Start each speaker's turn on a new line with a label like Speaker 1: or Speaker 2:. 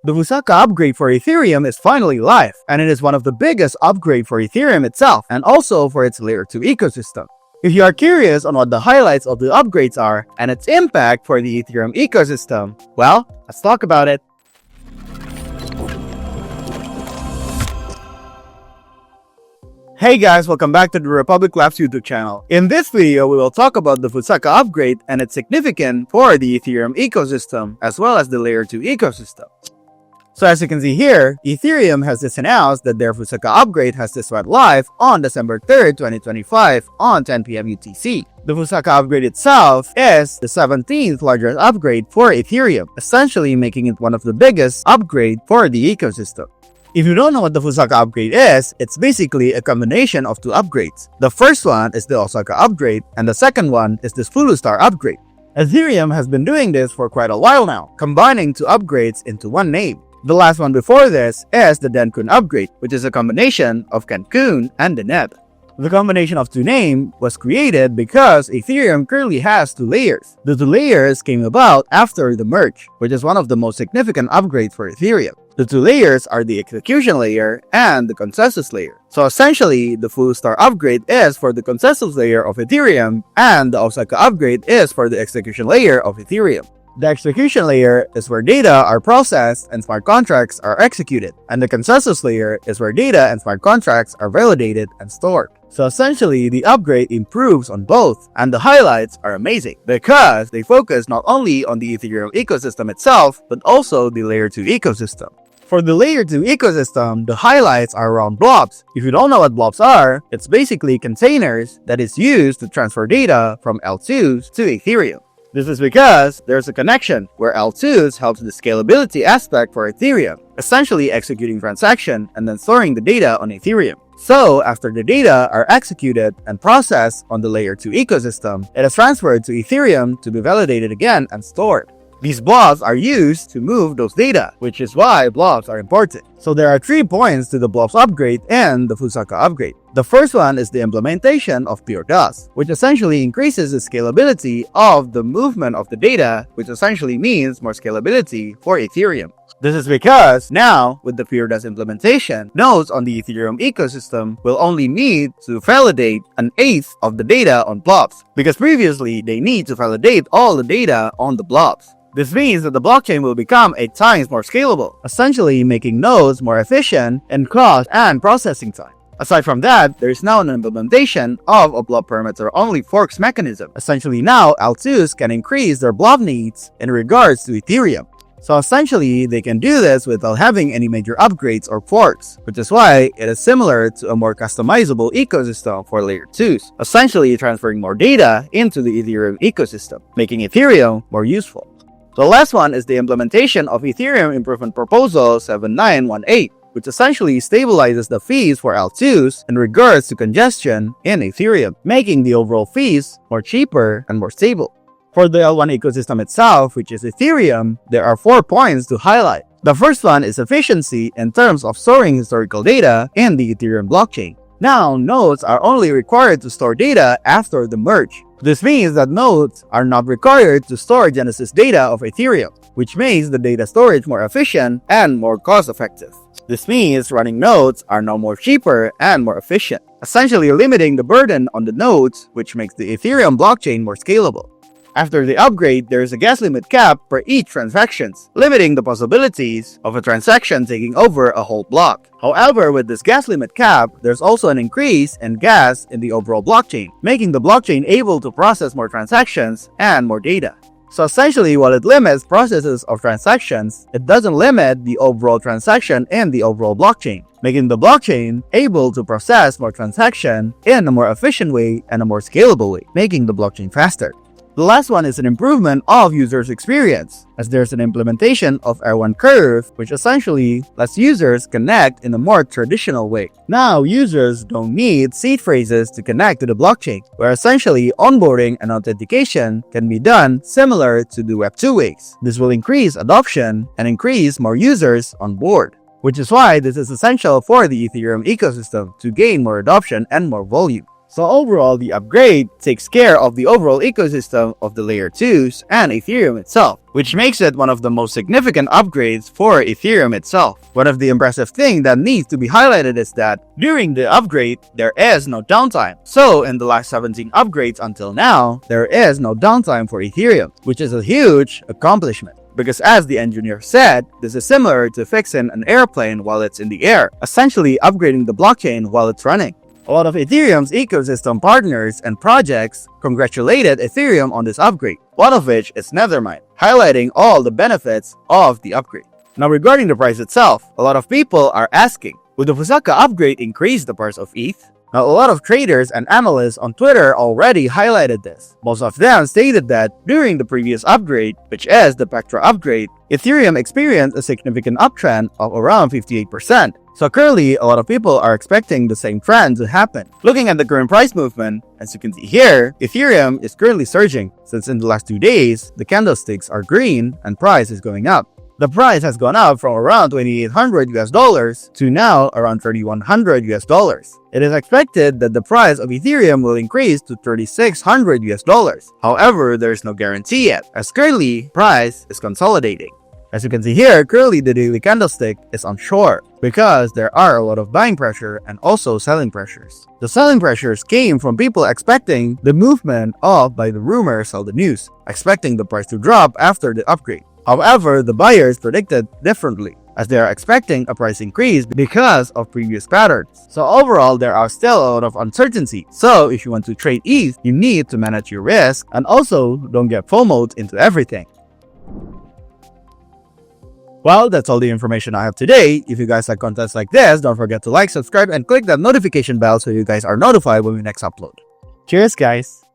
Speaker 1: The Fusaka upgrade for Ethereum is finally live, and it is one of the biggest upgrades for Ethereum itself and also for its Layer 2 ecosystem. If you are curious on what the highlights of the upgrades are and its impact for the Ethereum ecosystem, well, let's talk about it. Hey guys, welcome back to the Republic Labs YouTube channel. In this video, we will talk about the Fusaka upgrade and its significance for the Ethereum ecosystem as well as the Layer 2 ecosystem. So as you can see here, Ethereum has just announced that their Fusaka upgrade has just went live on December 3rd, 2025 on 10 PM UTC. The Fusaka upgrade itself is the 17th largest upgrade for Ethereum, essentially making it one of the biggest upgrades for the ecosystem. If you don't know what the Fusaka upgrade is, it's basically a combination of two upgrades. The first one is the Osaka upgrade, and the second one is this Fulustar upgrade. Ethereum has been doing this for quite a while now, combining two upgrades into one name. The last one before this is the Dencun upgrade, which is a combination of Cancun and Deneb. The combination of two names was created because Ethereum currently has two layers. The two layers came about after the merge, which is one of the most significant upgrades for Ethereum. The two layers are the execution layer and the consensus layer. So essentially, the Fulustar upgrade is for the consensus layer of Ethereum, and the Osaka upgrade is for the execution layer of Ethereum. The execution layer is where data are processed and smart contracts are executed, and the consensus layer is where data and smart contracts are validated and stored. So essentially, the upgrade improves on both, and the highlights are amazing because they focus not only on the Ethereum ecosystem itself, but also the Layer 2 ecosystem. For the Layer 2 ecosystem, the highlights are around blobs. If you don't know what blobs are, it's basically containers that is used to transfer data from L2s to Ethereum. This is because there's a connection where L2s helps the scalability aspect for Ethereum, essentially executing transaction and then storing the data on Ethereum. So after the data are executed and processed on the Layer 2 ecosystem, it is transferred to Ethereum to be validated again and stored. These blobs are used to move those data, which is why blobs are important. So there are 3 points to the blobs upgrade and the Fusaka upgrade. The first one is the implementation of pure dust, which essentially increases the scalability of the movement of the data, which essentially means more scalability for Ethereum. This is because now, with the pure dust implementation, nodes on the Ethereum ecosystem will only need to validate an eighth of the data on blobs, because previously they need to validate all the data on the blobs. This means that the blockchain will become 8 times more scalable, essentially making nodes more efficient in cost and processing time. Aside from that, there is now an implementation of a blob parameter-only forks mechanism. Essentially now, L2s can increase their blob needs in regards to Ethereum. So essentially, they can do this without having any major upgrades or forks, which is why it is similar to a more customizable ecosystem for Layer 2s, essentially transferring more data into the Ethereum ecosystem, making Ethereum more useful. The last one is the implementation of Ethereum Improvement Proposal 7918, which essentially stabilizes the fees for L2s in regards to congestion in Ethereum, making the overall fees more cheaper and more stable. For the L1 ecosystem itself, which is Ethereum, there are 4 points to highlight. The first one is efficiency in terms of storing historical data in the Ethereum blockchain. Now, nodes are only required to store data after the merge. This means that nodes are not required to store Genesis data of Ethereum, which makes the data storage more efficient and more cost-effective. This means running nodes are now more cheaper and more efficient, essentially limiting the burden on the nodes, which makes the Ethereum blockchain more scalable. After the upgrade, there is a gas limit cap for each transaction, limiting the possibilities of a transaction taking over a whole block. However, with this gas limit cap, there's also an increase in gas in the overall blockchain, making the blockchain able to process more transactions and more data. So essentially, while it limits processes of transactions, it doesn't limit the overall transaction in the overall blockchain, making the blockchain able to process more transactions in a more efficient way and a more scalable way, making the blockchain faster. The last one is an improvement of users' experience, as there's an implementation of R1 curve, which essentially lets users connect in a more traditional way. Now, users don't need seed phrases to connect to the blockchain, where essentially onboarding and authentication can be done similar to the Web2 ways. This will increase adoption and increase more users on board, which is why this is essential for the Ethereum ecosystem to gain more adoption and more volume. So overall, the upgrade takes care of the overall ecosystem of the layer 2s and Ethereum itself, which makes it one of the most significant upgrades for Ethereum itself. One of the impressive things that needs to be highlighted is that during the upgrade, there is no downtime. So in the last 17 upgrades until now, there is no downtime for Ethereum, which is a huge accomplishment. Because as the engineer said, this is similar to fixing an airplane while it's in the air, essentially upgrading the blockchain while it's running. A lot of Ethereum's ecosystem partners and projects congratulated Ethereum on this upgrade, one of which is Nethermind, highlighting all the benefits of the upgrade. Now regarding the price itself, a lot of people are asking, would the Fusaka upgrade increase the price of ETH? Now, a lot of traders and analysts on Twitter already highlighted this. Most of them stated that during the previous upgrade, which is the Pectra upgrade, Ethereum experienced a significant uptrend of around 58%. So currently, a lot of people are expecting the same trend to happen. Looking at the current price movement, as you can see here, Ethereum is currently surging, since in the last 2 days, the candlesticks are green and price is going up. The price has gone up from around $2,800 to now around $3,100. It is expected that the price of Ethereum will increase to $3,600. However, there is no guarantee yet, as currently price is consolidating. As you can see here, currently the daily candlestick is on short because there are a lot of buying pressure and also selling pressures. The selling pressures came from people expecting the movement of buy the rumor, sell the news, expecting the price to drop after the upgrade. However, the buyers predicted differently, as they are expecting a price increase because of previous patterns. So overall, there are still a lot of uncertainty. So if you want to trade ETH, you need to manage your risk and also don't get FOMO'd into everything. Well, that's all the information I have today. If you guys like contents like this, don't forget to like, subscribe, and click that notification bell so you guys are notified when we next upload. Cheers, guys!